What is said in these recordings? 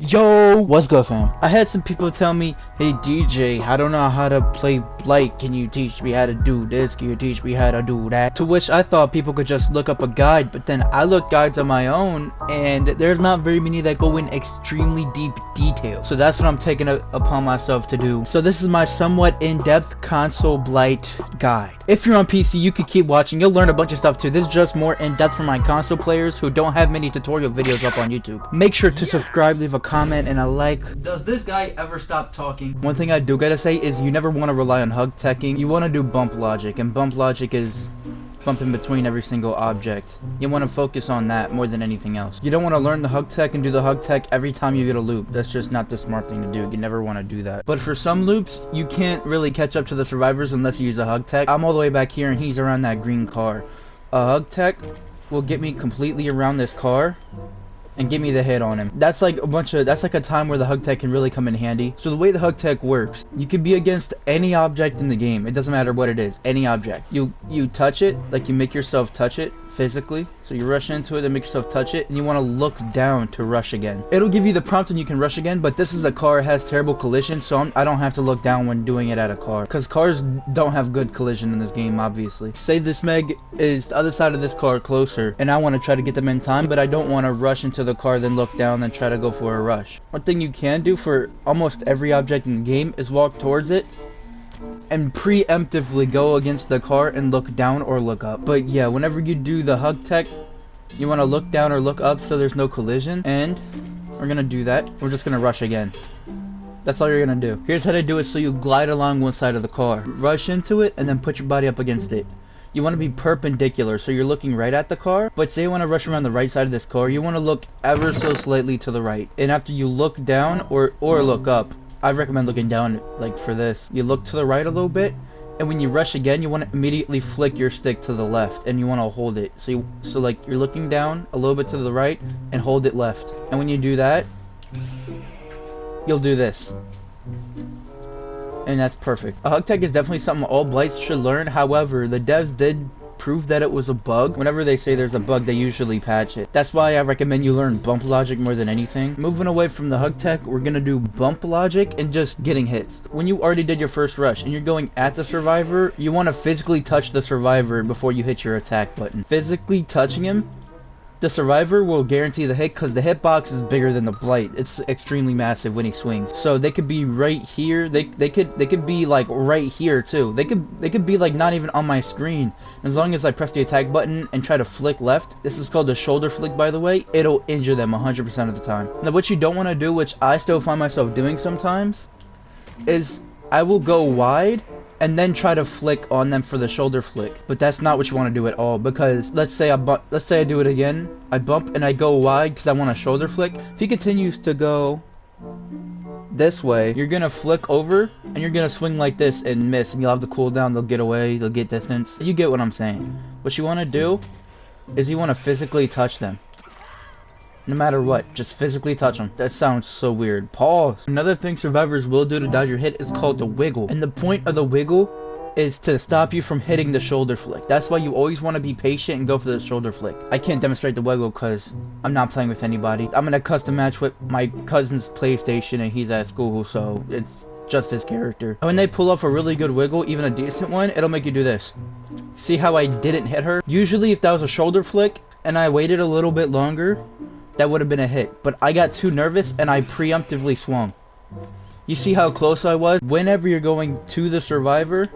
Yo, what's good, fam? I had some people tell me, hey DJ, I don't know how to play Blight, can you teach me how to do this, can you teach me how to do that? To which I thought people could just look up a guide, but then I looked guides on my own, and there's not very many that go in extremely deep detail. So that's what I'm taking upon myself to do. So this is my somewhat in-depth console Blight guide. If you're on PC, you can keep watching, you'll learn a bunch of stuff too. This is just more in-depth for my console players who don't have many tutorial videos up on YouTube. Make sure to subscribe, leave a comment, and a like. Does this guy ever stop talking? One thing I do gotta say is you never want to rely on hug teching. You want to do bump logic, and bump logic is bumping between every single object. You want to focus on that more than anything else. You don't want to learn the hug tech and do the hug tech every time you get a loop. That's just not the smart thing to do. You never want to do that. But for some loops, you can't really catch up to the survivors unless you use a hug tech. I'm all the way back here and he's around that green car. A hug tech will get me completely around this car and give me the hit on him. That's like a time where the hug tech can really come in handy. So the way the hug tech works, you can be against any object in the game. It doesn't matter what it is, any object. You touch it, like you make yourself touch it physically. So you rush into it and make yourself touch it, and you want to look down to rush again. It'll give you the prompt and you can rush again, but this is a car, it has terrible collision, so I don't have to look down when doing it at a car. Because cars don't have good collision in this game, obviously. Say this Meg is the other side of this car closer, and I want to try to get them in time, but I don't want to rush into the car, then look down, then try to go for a rush. One thing you can do for almost every object in the game is walk towards it and preemptively go against the car and look down or look up. But yeah, whenever you do the hug tech, you want to look down or look up so there's no collision, and we're gonna do that. We're just gonna rush again. That's all you're gonna do. Here's how to do it. So you glide along one side of the car, rush into it, and then put your body up against it. You want to be perpendicular, so you're looking right at the car, but say you want to rush around the right side of this car, you want to look ever so slightly to the right. And after you look down or look up, I recommend looking down, like for this. You look to the right a little bit, and when you rush again, you want to immediately flick your stick to the left, and you want to hold it. So like you're looking down a little bit to the right, and hold it left. And when you do that, you'll do this. And that's perfect. A hug tech is definitely something all Blights should learn. However, the devs did prove that it was a bug. Whenever they say there's a bug, they usually patch it. That's why I recommend you learn bump logic more than anything. Moving away from the hug tech, we're gonna do bump logic and just getting hits. When you already did your first rush and you're going at the survivor, you want to physically touch the survivor before you hit your attack button. Physically touching him, the survivor will guarantee the hit because the hitbox is bigger than the Blight. It's extremely massive when he swings. So they could be right here. They could be like right here too. They could be like not even on my screen. As long as I press the attack button and try to flick left. This is called the shoulder flick, by the way. It'll injure them 100% of the time. Now what you don't want to do, which I still find myself doing sometimes, is I will go wide and then try to flick on them for the shoulder flick. But that's not what you want to do at all, because let's say I do it again. I bump and I go wide because I want a shoulder flick. If he continues to go this way, you're gonna flick over and you're gonna swing like this and miss, and you'll have the cooldown. They'll get away, they'll get distance. You get what I'm saying. What you want to do is you want to physically touch them. No matter what, just physically touch them. That sounds so weird. Pause. Another thing survivors will do to dodge your hit is called the wiggle. And the point of the wiggle is to stop you from hitting the shoulder flick. That's why you always want to be patient and go for the shoulder flick. I can't demonstrate the wiggle because I'm not playing with anybody. I'm in a custom match with my cousin's PlayStation and he's at school, so it's just his character. When they pull off a really good wiggle, even a decent one, it'll make you do this. See how I didn't hit her? Usually if that was a shoulder flick and I waited a little bit longer, that would have been a hit, but I got too nervous and I preemptively swung. You see how close I was? Whenever you're going to the survivor,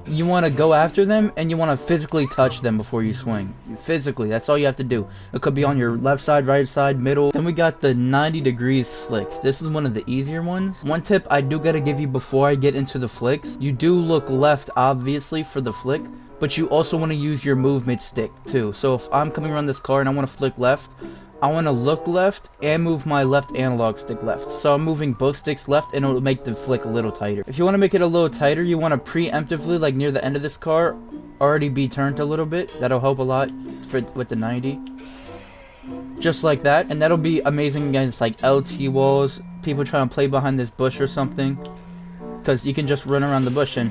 you want to go after them and you want to physically touch them before you swing. Physically, that's all you have to do. It could be on your left side, right side, middle. Then we got the 90 degrees flick. This is one of the easier ones. One tip I do gotta give you before I get into the flicks. You do look left, obviously, for the flick, but you also want to use your movement stick too. So if I'm coming around this car and I want to flick left, I want to look left and move my left analog stick left. So I'm moving both sticks left and it'll make the flick a little tighter. If you want to make it a little tighter, you want to preemptively, like near the end of this car, already be turned a little bit. That'll help a lot with the 90. Just like that. And that'll be amazing against like LT walls, people trying to play behind this bush or something. Because you can just run around the bush and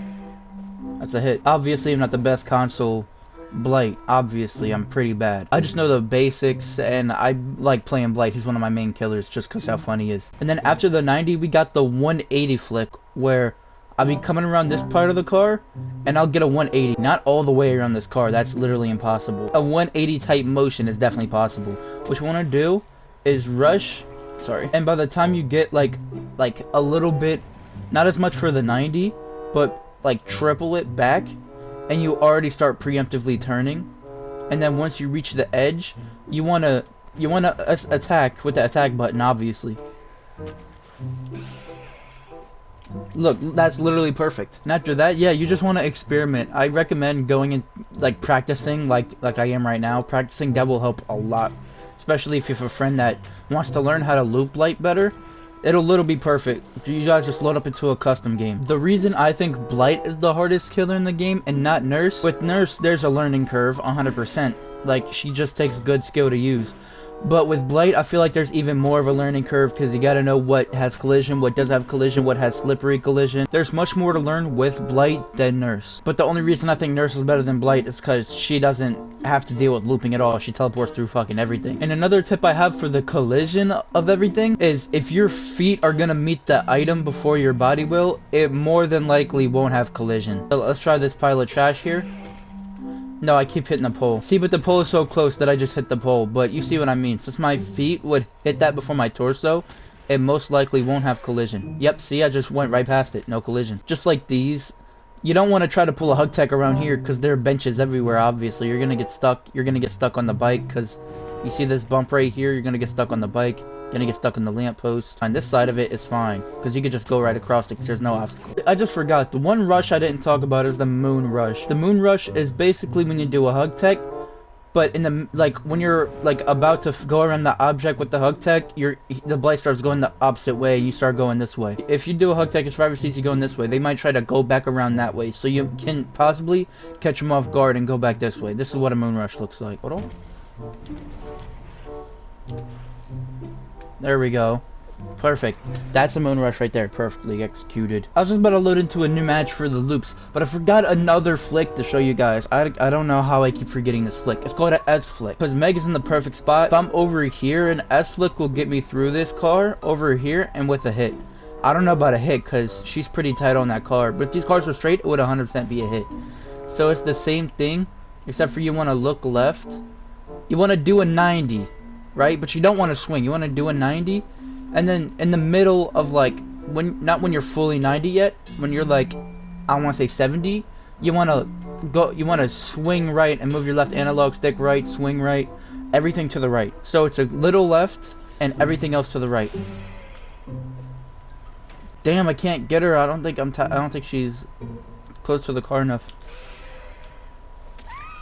that's a hit. Obviously I'm not the best console Blight, obviously, I'm pretty bad. I just know the basics, and I like playing Blight. He's one of my main killers just because how funny he is. And then after the 90, we got the 180 flick, where I'll be coming around this part of the car, and I'll get a 180. Not all the way around this car, that's literally impossible. A 180 type motion is definitely possible. What you want to do is rush, and by the time you get like a little bit, not as much for the 90, but like triple it back, and you already start preemptively turning, and then once you reach the edge, you wanna attack with the attack button, obviously. Look, that's literally perfect. And after that, yeah, you just want to experiment. I recommend going and like practicing like I am right now. Practicing, that will help a lot, especially if you have a friend that wants to learn how to loop Blight better. It'll literally be perfect. You guys just load up into a custom game. The reason I think Blight is the hardest killer in the game and not Nurse, with Nurse there's a learning curve 100%. Like, she just takes good skill to use. But with Blight, I feel like there's even more of a learning curve because you gotta know what has collision, what does have collision, what has slippery collision. There's much more to learn with Blight than Nurse. But the only reason I think Nurse is better than Blight is because she doesn't have to deal with looping at all. She teleports through fucking everything. And another tip I have for the collision of everything is if your feet are gonna meet the item before your body will, it more than likely won't have collision. So let's try this pile of trash here. No, I keep hitting the pole. See, but the pole is so close that I just hit the pole. But you see what I mean. Since my feet would hit that before my torso, it most likely won't have collision. Yep, see, I just went right past it. No collision. Just like these. You don't want to try to pull a hug tech around here because there are benches everywhere, obviously. You're going to get stuck. You're going to get stuck on the bike because you see this bump right here? You're going to get stuck on the bike. You're going to get stuck on the lamppost. On this side of it is fine because you could just go right across it because there's no obstacle. I just forgot. The one rush I didn't talk about is the Moonrush. The Moonrush is basically when you do a hug tech, but in the when you're about to go around the object with the hug tech, the Blight starts going the opposite way and you start going this way. If you do a hug tech, if Survivor sees you going this way, they might try to go back around that way, so you can possibly catch them off guard and go back this way. This is what a Moonrush looks like. Hold on. There we go. Perfect. That's a Moonrush right there. Perfectly executed. I was just about to load into a new match for the loops, but I forgot another flick to show you guys. I don't know how I keep forgetting this flick. It's called an S flick because Meg is in the perfect spot. If I'm over here, an S flick will get me through this car over here and with a hit. I don't know about a hit because she's pretty tight on that car, but if these cars were straight, it would 100% be a hit. So it's the same thing, except for you want to look left. You want to do a 90. Right, but you don't want to swing. You want to do a 90, and then in the middle of not when you're fully 90 yet, when you're I want to say 70, you want to swing right and move your left analog stick right, swing right, everything to the right. So it's a little left and everything else to the right. Damn, I can't get her. I don't think she's close to the car enough.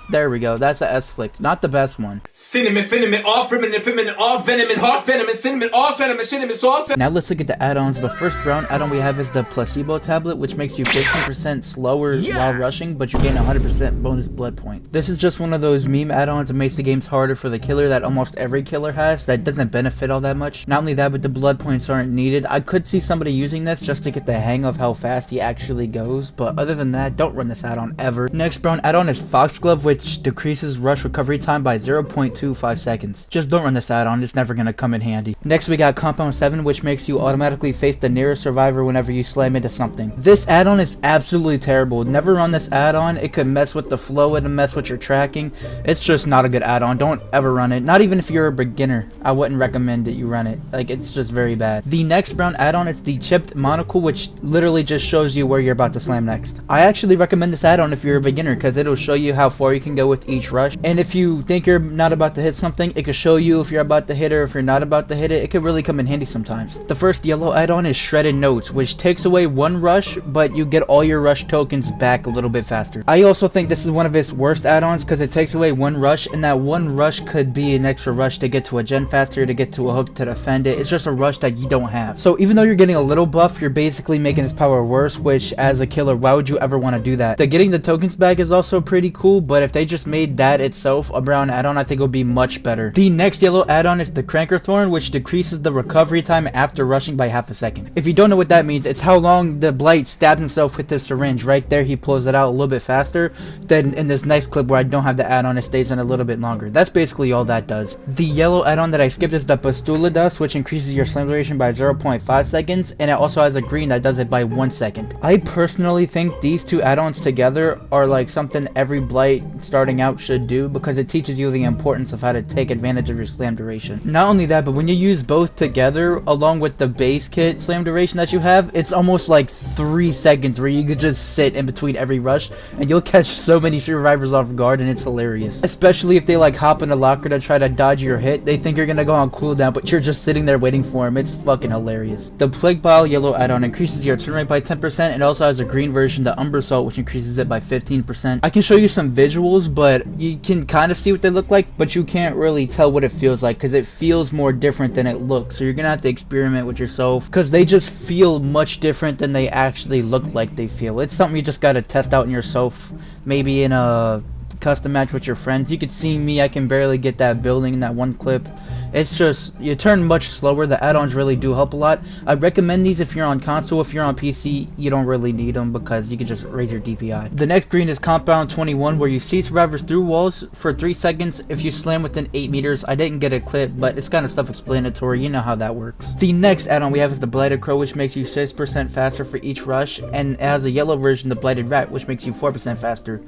There we go. That's a S flick. Not the best one. Cinnamon, cinnamon, all feminine, all venom, heart venom, cinnamon, all cinnamon, all Now let's look at the add-ons. The first brown add-on we have is the placebo tablet, which makes you 15% slower while rushing, but you gain 100% bonus blood point. This is just one of those meme add-ons that makes the games harder for the killer that almost every killer has. That doesn't benefit all that much. Not only that, but the blood points aren't needed. I could see somebody using this just to get the hang of how fast he actually goes, but other than that, don't run this add-on ever. Next brown add-on is Foxglove, which decreases rush recovery time by 0.25 seconds. Just don't run this add-on, it's never gonna come in handy. Next we got Compound 7, which makes you automatically face the nearest survivor whenever you slam into something. This add-on is absolutely terrible. Never run this add-on. It could mess with the flow, it'll mess with your tracking. It's just not a good add-on. Don't ever run it. Not even if you're a beginner. I wouldn't recommend that you run it. It's just very bad. The next brown add-on is the Chipped Monocle, which literally just shows you where you're about to slam next. I actually recommend this add-on if you're a beginner because it'll show you how far you can go with each rush, and if you think you're not about to hit something, it could show you if you're about to hit or if you're not about to hit it. It could really come in handy sometimes. The first yellow add-on is Shredded Notes, which takes away one rush, but you get all your rush tokens back a little bit faster. I also think this is one of its worst add-ons because it takes away one rush, and that one rush could be an extra rush to get to a gen faster, to get to a hook, to defend it. It's just a rush that you don't have. So even though you're getting a little buff, you're basically making its power worse, which as a killer, why would you ever want to do that? The getting the tokens back is also pretty cool, but if if they just made that itself a brown add-on, I think it would be much better. The next yellow add-on is the Crankerthorn, which decreases the recovery time after rushing by half a second. If you don't know what that means, it's how long the Blight stabs himself with this syringe. Right there, he pulls it out a little bit faster than in this nice clip where I don't have the add-on, it stays in a little bit longer. That's basically all that does. The yellow add-on that I skipped is the Pastula Dust, which increases your slam duration by 0.5 seconds, and it also has a green that does it by 1 second. I personally think these two add-ons together are like something every Blight starting out should do, because it teaches you the importance of how to take advantage of your slam duration. Not only that, but when you use both together along with the base kit slam duration that you have, it's almost like 3 seconds where you could just sit in between every rush and you'll catch so many survivors off guard, and it's hilarious. Especially if they like hop in a locker to try to dodge your hit, they think you're gonna go on cooldown, but you're just sitting there waiting for him. It's fucking hilarious. The Plague Bile yellow add-on increases your turn rate by 10%, and also has a green version, the Umber Salt, which increases it by 15%. I can show you some visuals, but you can kind of see what they look like, but you can't really tell what it feels like because it feels more different than it looks. So you're gonna have to experiment with yourself because they just feel much different than they actually look like they feel. It's something you just gotta test out in yourself, maybe in a custom match with your friends. You could see me, I can barely get that building in that one clip. It's just, you turn much slower. The add-ons really do help a lot. I recommend these if you're on console. If you're on PC, you don't really need them because you can just raise your DPI. The next green is Compound 21, where you see survivors through walls for 3 seconds if you slam within 8 meters. I didn't get a clip, but it's kind of self-explanatory. You know how that works. The next add-on we have is the Blighted Crow, which makes you 6% faster for each rush, and it has a yellow version, the Blighted Rat, which makes you 4% faster.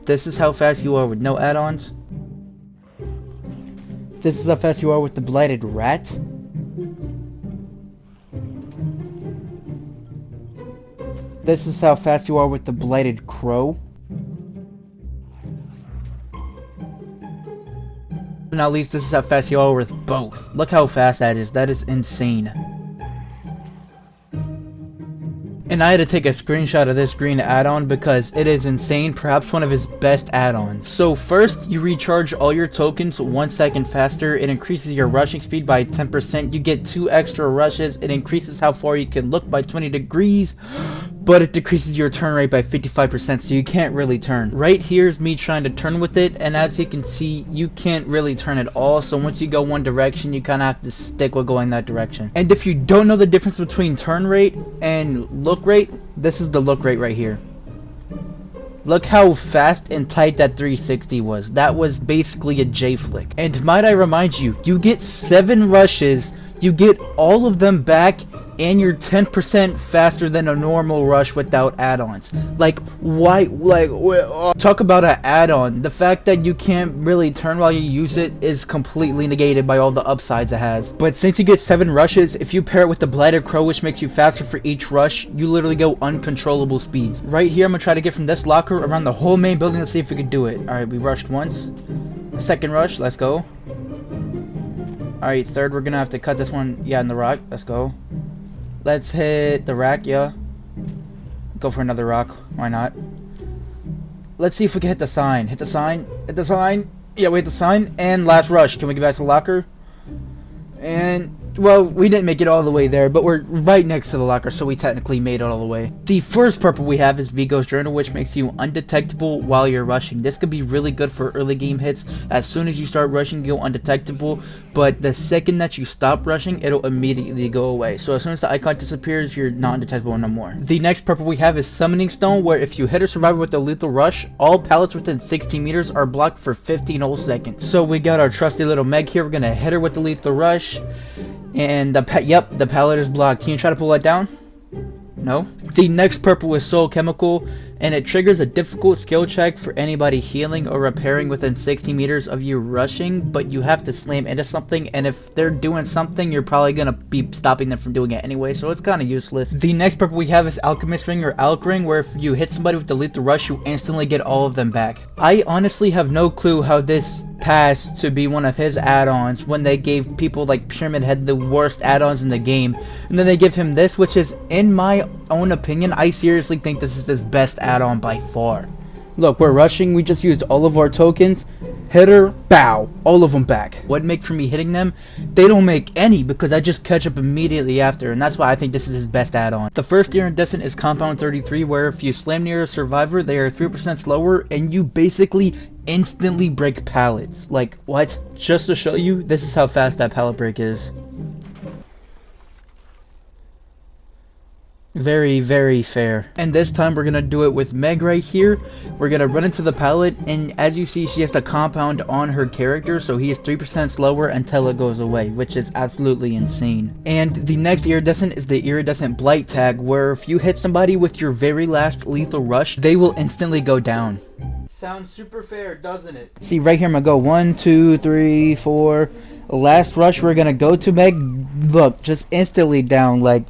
This is how fast you are with no add-ons. This is how fast you are with the Blighted Rat. This is how fast you are with the Blighted Crow. Now at least this is how fast you are with both. Look how fast that is. That is insane. And I had to take a screenshot of this green add-on because it is insane, perhaps one of his best add-ons. So first, you recharge all your tokens 1 second faster. It increases your rushing speed by 10%. You get 2 extra rushes. It increases how far you can look by 20 degrees. But it decreases your turn rate by 55%, so you can't really turn. Right here is me trying to turn with it, and as you can see, you can't really turn at all. So once you go one direction, you kind of have to stick with going that direction. And if you don't know the difference between turn rate and look rate, this is the look rate right here. Look how fast and tight that 360 was. That was basically a J flick. And might I remind you, you get 7 rushes, you get all of them back, and you're 10% faster than a normal rush without add-ons. Like, why, talk about an add-on. The fact that you can't really turn while you use it is completely negated by all the upsides it has. But since you get 7 rushes, if you pair it with the Blighted Crow, which makes you faster for each rush, you literally go uncontrollable speeds. Right here, I'm gonna try to get from this locker around the whole main building to see if we can do it. Alright, we rushed once. Second rush, let's go. Alright, third, we're gonna have to cut this one, yeah, in the rock. Let's go. Let's hit the rack, yeah. Go for another rock, why not? Let's see if we can hit the sign. Hit the sign, hit the sign. Yeah, we hit the sign, and last rush. Can we get back to the locker? And, well, we didn't make it all the way there, but we're right next to the locker, so we technically made it all the way. The first purple we have is Vigo's Journal, which makes you undetectable while you're rushing. This could be really good for early game hits. As soon as you start rushing, you go undetectable, but the second that you stop rushing, it'll immediately go away. So as soon as the icon disappears, you're not undetectable no more. The next purple we have is Summoning Stone, where if you hit a survivor with a lethal rush, all pallets within 16 meters are blocked for 15 whole seconds. So we got our trusty little Meg here. We're gonna hit her with the lethal rush. And the pallet is blocked. Can you try to pull that down? No. The next purple is Soul Chemical, and it triggers a difficult skill check for anybody healing or repairing within 60 meters of you rushing, but you have to slam into something, and if they're doing something, you're probably gonna be stopping them from doing it anyway, so it's kind of useless. The next purple we have is Alchemist Ring or Alch Ring, where if you hit somebody with the lethal rush, you instantly get all of them back. I honestly have no clue how this passed to be one of his add-ons when they gave people like Pyramid Head the worst add-ons in the game, and then they give him this, which is, in my own opinion, I seriously think this is his best add-on by far. Look, we're rushing, we just used all of our tokens, hit her, bow, all of them back. What make for me hitting them? They don't make any because I just catch up immediately after, and that's why I think this is his best add-on. The first iridescent is Compound 33, where if you slam near a survivor, they are 3% slower, and you basically instantly break pallets. Like, what? Just to show you, this is how fast that pallet break is. Very, very fair. And this time we're gonna do it with Meg right here. We're gonna run into the pallet, and as you see, she has the compound on her character, so he is 3% slower until it goes away, which is absolutely insane. And the next iridescent is the iridescent Blight tag, where if you hit somebody with your very last lethal rush, they will instantly go down. Sounds super fair, doesn't it? See, right here I'm gonna go 1, 2, 3, 4. Last rush, we're gonna go to Meg. Look, just instantly down. Like,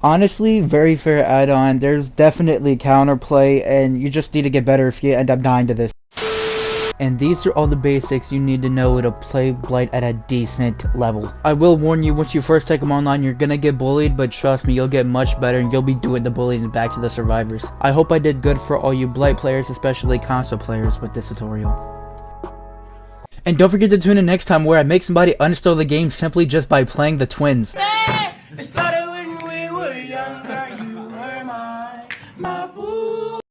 honestly, very fair add-on. There's definitely counterplay, and you just need to get better if you end up dying to this. And these are all the basics you need to know to play Blight at a decent level. I will warn you, once you first take them online, you're gonna get bullied, but trust me, you'll get much better and you'll be doing the bullying back to the survivors. I hope I did good for all you Blight players, especially console players, with this tutorial. And don't forget to tune in next time where I make somebody uninstall the game simply just by playing the twins.